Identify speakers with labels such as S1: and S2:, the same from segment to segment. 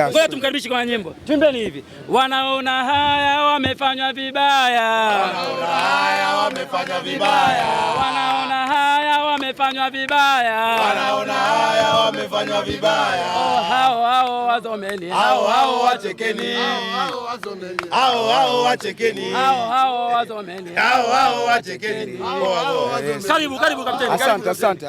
S1: Ngoja tumkaribishe kwa nyimbo. Tuimbeni hivi. Wanaona haya wamefanywa vibaya.
S2: Wanaona haya wamefanywa vibaya.
S1: Wanaona haya wamefanywa vibaya.
S2: Wanaona haya wamefanywa vibaya.
S1: Hao wazomeni.
S2: Hao wachekeni. Hao wachekeni.
S1: Hao wazomeni.
S2: Hao wachekeni.
S1: Karibu kapteni.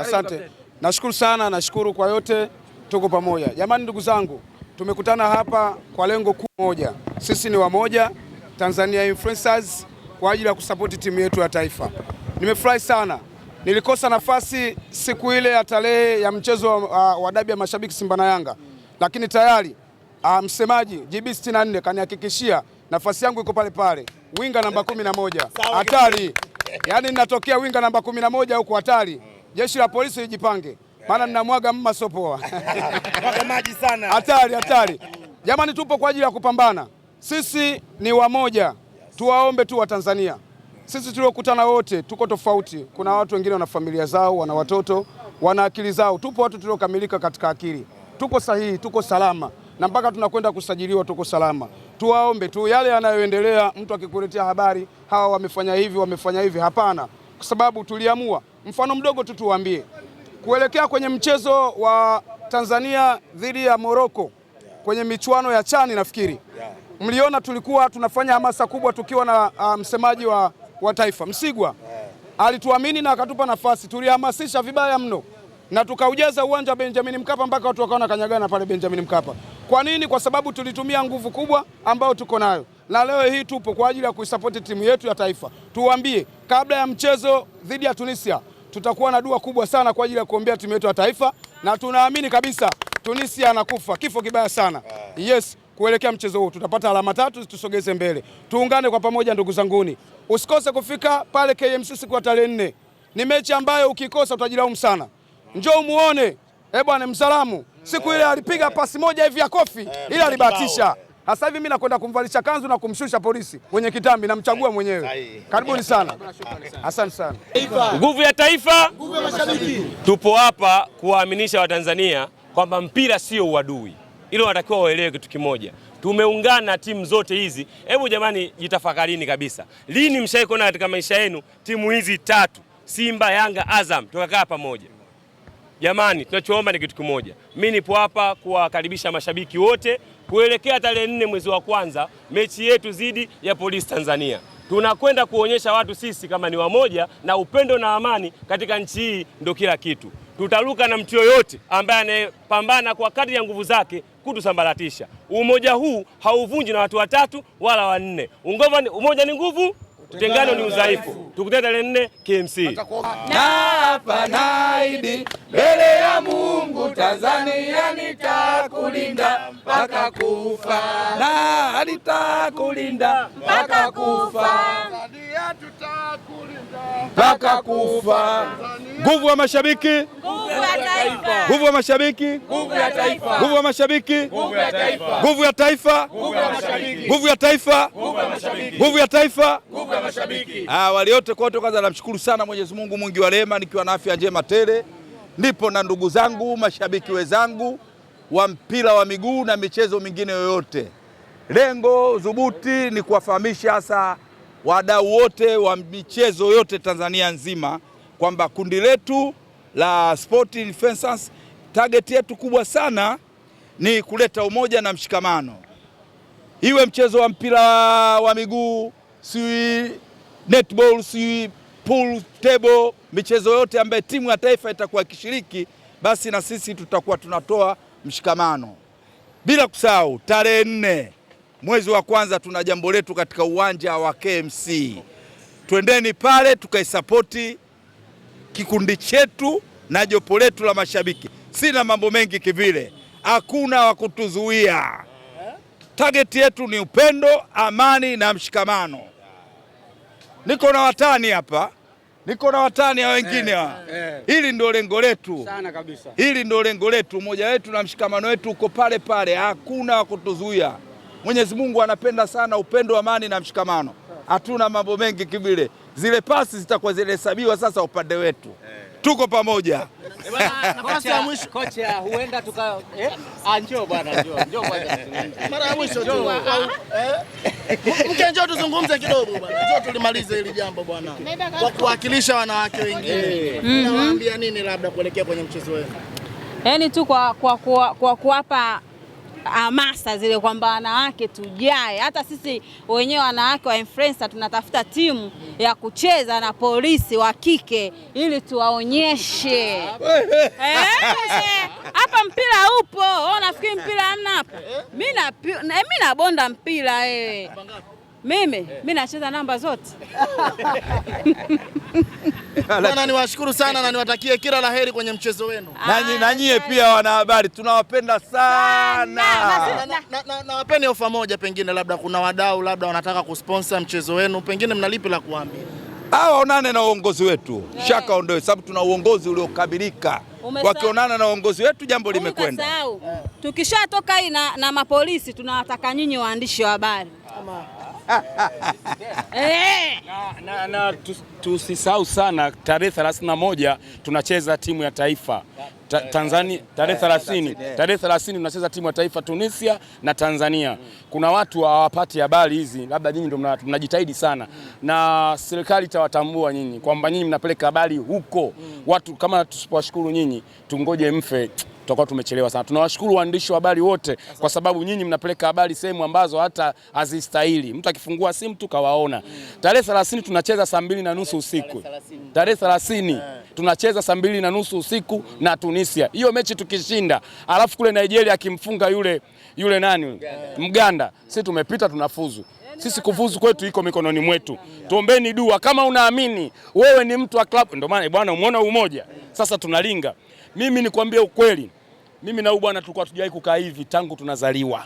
S3: Asante. Nashukuru sana, nashukuru kwa yote, tuko pamoja. Jamani ndugu zangu, tumekutana hapa kwa lengo kuu moja. Sisi ni wamoja, Tanzania Influencers, kwa ajili ya kusapoti timu yetu ya taifa. Nimefurahi sana. Nilikosa nafasi siku ile ya tarehe ya mchezo wa dabi ya mashabiki Simba na Yanga. Lakini tayari msemaji GB64 kanihakikishia nafasi yangu iko pale pale. Winga namba 11. Hatari. Yaani ninatokea winga namba 11 huko hatari. Jeshi la polisi lijipange. Maana ninamwaga mma sopoa.
S2: Mwaga maji sana.
S3: Hatari. Jamani tupo kwa ajili ya kupambana. Sisi ni wamoja. Tuwaombe tu wa Tanzania. Sisi tuliokutana wote tuko tofauti. Kuna watu wengine wana familia zao, wana watoto, wana akili zao. Tupo watu tuliokamilika katika akili. Tuko sahihi, tuko salama. Na mpaka tunakwenda kusajiliwa tuko salama. Tuwaombe tu yale yanayoendelea, mtu akikuletea habari, hawa wamefanya hivi, hapana. Kwa sababu tuliamua. Mfano mdogo tu tuwaambie. Kuelekea kwenye mchezo wa Tanzania dhidi ya Morocco kwenye michuano ya Chani nafikiri. Mliona tulikuwa tunafanya hamasa kubwa tukiwa na msemaji wa taifa Msigwa. Alituamini na akatupa nafasi. Tulihamasisha vibaya mno na tukaujaza uwanja wa Benjamin Mkapa mpaka watu wakaona kanyagana pale Benjamin Mkapa. Kwa nini? Kwa sababu tulitumia nguvu kubwa ambayo tuko nayo. Na leo hii tupo kwa ajili ya kuisupport timu yetu ya taifa. Tuwaambie kabla ya mchezo dhidi ya Tunisia tutakuwa na dua kubwa sana kwa ajili ya kuombea timu yetu ya taifa na tunaamini kabisa Tunisia anakufa kifo kibaya sana. Yes, kuelekea mchezo huu tutapata alama 3 tusogeze mbele. Tuungane kwa pamoja ndugu zanguni. Usikose kufika pale KMC siku ya tarehe 4. Ni mechi ambayo ukikosa utajilaumu sana. Njoo muone. Bwana msalamu. Siku ile alipiga pasi moja hivi ya kofi ila alibahatisha. Sasa hivi mimi nakwenda kumvalisha kanzu na kumshusha polisi kwenye kitambi na mchagua mwenyewe. Karibuni sana. Asante sana.
S4: Nguvu ya taifa, nguvu ya mashabiki. Tupo hapa kuwaaminisha Watanzania kwamba mpira sio uadui. Hilo wanatakiwa waelewe kitu kimoja. Tumeungana timu zote hizi. Hebu jamani jitafakarini kabisa. Lini mshaikuona katika maisha yenu timu hizi 3, Simba, Yanga, Azam tukakaa pamoja? Jamani, tunachoomba ni kitu kimoja. Mimi nipo hapa kuwakaribisha mashabiki wote kuelekea tarehe 4 mwezi wa kwanza mechi yetu dhidi ya Polisi Tanzania. Tunakwenda kuonyesha watu sisi kama ni wamoja na upendo na amani katika nchi hii ndio kila kitu. Tutaruka na mtu yoyote ambaye anayepambana kwa kadri ya nguvu zake kutusambaratisha. Umoja huu hauvunji na watu 3 wala 4. Umoja ni nguvu, utengano ni udhaifu. Tukutane tarehe 4 KMC.
S2: Naapa naahidi mbele ya Mungu, Tanzania nitakulinda mpaka kufa.
S3: Na nitakulinda
S2: Mpaka kufa.
S3: Tanzania tutakulinda mpaka kufa. Nguvu ya mashabiki,
S2: Nguvu ya taifa.
S3: nguvu ya mashabiki,
S2: Nguvu ya taifa.
S3: nguvu ya mashabiki,
S2: Nguvu ya taifa.
S3: nguvu ya taifa,
S2: Nguvu ya mashabiki.
S3: nguvu ya taifa,
S2: Nguvu ya mashabiki.
S3: nguvu ya taifa.
S2: Nguvu ya mashabiki.
S5: Wale wote kote, kwanza namshukuru sana Mwenyezi Mungu mwingi wa rehema, nikiwa na afya njema tele. Ndipo na ndugu zangu mashabiki wenzangu wa mpira wa miguu na michezo mingine yoyote. Lengo dhubuti ni kuwafahamisha hasa wadau wote wa michezo yote Tanzania nzima kwamba kundi letu la Sport Influencers, target yetu kubwa sana ni kuleta umoja na mshikamano. Iwe mchezo wa mpira wa miguu, si netball, si pool table, michezo yote ambayo timu ya taifa itakuwa ikishiriki, basi na sisi tutakuwa tunatoa mshikamano. Bila kusahau tarehe 4 mwezi wa kwanza tuna jambo letu katika uwanja wa KMC. Twendeni pale tukaisapoti kikundi chetu na jopo letu la mashabiki. Sina mambo mengi kivile, hakuna wa kutuzuia. Target yetu ni upendo, amani na mshikamano. Niko na watani hapa, niko na watani wengine. Hili ndio lengo letu
S1: Sana kabisa.
S5: Hili ndio lengo letu, umoja wetu na mshikamano wetu uko pale pale, hakuna wa kutuzuia. Mwenyezi Mungu anapenda sana upendo, amani na mshikamano. Hatuna mambo mengi kivile. Zile pasi zitakuwa zinahesabiwa sasa upande wetu. tuko pamoja.
S6: Nafasi ya mwisho kocha, huenda tuka njoo bwana, njoo kwanza. Mara ya mwisho tu. Njoo tuzungumze kidogo bwana. Njoo tulimalize hili jambo bwana. Kwa kuwakilisha wanawake wengine. Nawaambia nini labda kuelekea kwenye mchezo wenu?
S7: Yaani tu kwa kuwapa hamasa zile kwamba wanawake tujae. Hata sisi wenyewe wanawake wa influencer tunatafuta timu ya kucheza na polisi wa kike ili tuwaonyeshe. Hapa mpira upo. Wewe nafikiri mpira hamna hapa? Mimi nabonda mpira wewe. Mimi nacheza namba zote.
S6: Bwana, niwashukuru sana na niwatakie kila laheri kwenye mchezo wenu.
S5: Na nyie pia wanahabari tunawapenda sana.
S6: Na wapeni ofa moja, pengine labda kuna wadau labda wanataka kusponsor mchezo wenu, pengine mnalipi la kuambia?
S5: Waonane na uongozi wetu. Shaka ondoe, sababu tuna uongozi uliokamilika. Wakionana na uongozi wetu jambo limekwenda.
S7: Tukishatoka hii na mapolisi tunawataka nyinyi waandishi wa habari.
S1: Na tusisahau sana tarehe 31 tunacheza timu ya taifa Tanzania, tarehe 30 tunacheza timu ya taifa Tunisia na Tanzania. Kuna watu hawapati habari hizi, labda nyinyi ndio mnajitahidi sana na serikali itawatambua nyinyi kwamba nyinyi mnapeleka habari huko. Watu kama tusipowashukuru nyinyi tungoje mfe, tutakuwa tumechelewa sana. Tunawashukuru waandishi wa habari wote kwa sababu nyinyi mnapeleka habari sehemu ambazo hata hazistahili. Mtu akifungua simu tu kawaona. Tarehe 30 tunacheza saa 2:30 usiku. Tarehe 30 tunacheza saa 2:30 usiku na Tunisia. Hiyo mechi tukishinda, alafu kule Nigeria akimfunga yule nani? Mganda. Sisi tumepita, tunafuzu. Sisi kufuzu kwetu iko mikononi mwetu. Tuombeni dua kama unaamini wewe ni mtu wa club. Ndio maana bwana umeona umoja. Sasa tunalinga. Mimi nikwambie ukweli. Mimi na huyu bwana tulikuwa tujawahi kukaa hivi tangu tunazaliwa.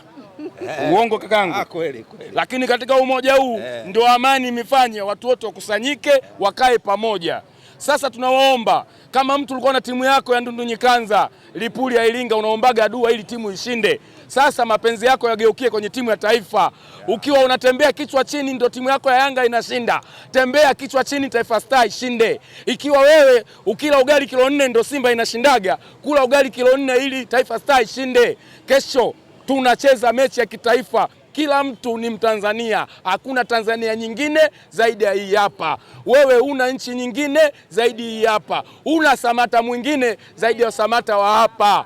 S1: Uongo kakangu?
S5: Kweli.
S1: Lakini katika umoja huu ndio amani imefanya watu wote wakusanyike, wakae pamoja. Sasa tunawaomba kama mtu ulikuwa na timu yako ya Ndundu Nyikanza, Lipuli ya Iringa, unaombaga dua ili timu ishinde. Sasa mapenzi yako yageukie kwenye timu ya taifa. Ukiwa unatembea kichwa chini ndio timu yako ya Yanga inashinda. Tembea kichwa chini Taifa Star ishinde. Ikiwa wewe ukila ugali kilo 4 ndio Simba inashindaga, kula ugali kilo 4 ili Taifa Star ishinde. Kesho tunacheza mechi ya kitaifa. Kila mtu ni Mtanzania. Hakuna Tanzania nyingine zaidi ya hii hapa. Wewe una nchi nyingine zaidi hii hapa. Una Samata mwingine zaidi ya Samata wa hapa.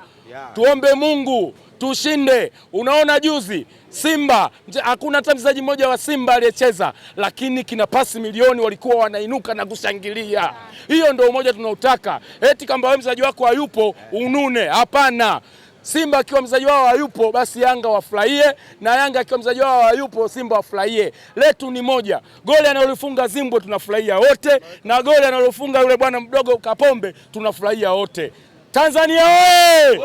S1: Tuombe Mungu tushinde. Unaona juzi Simba hakuna hata mchezaji mmoja wa Simba aliyecheza, lakini kina pasi milioni walikuwa wanainuka na kushangilia. Hiyo ndio umoja tunautaka. Eti kama wewe mchezaji wako hayupo unune, hapana. Simba akiwa mchezaji wao hayupo basi Yanga wafurahie, na Yanga akiwa mchezaji wao hayupo Simba wafurahie. Letu ni moja. Goli analofunga Zimbwe tunafurahia wote, na goli analofunga yule bwana mdogo Kapombe tunafurahia wote. Tanzania oye!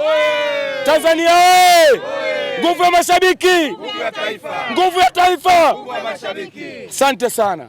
S1: Tanzania oye! Nguvu ya mashabiki!
S2: Nguvu ya taifa!
S1: Nguvu ya taifa!
S2: Nguvu ya mashabiki!
S1: Asante sana.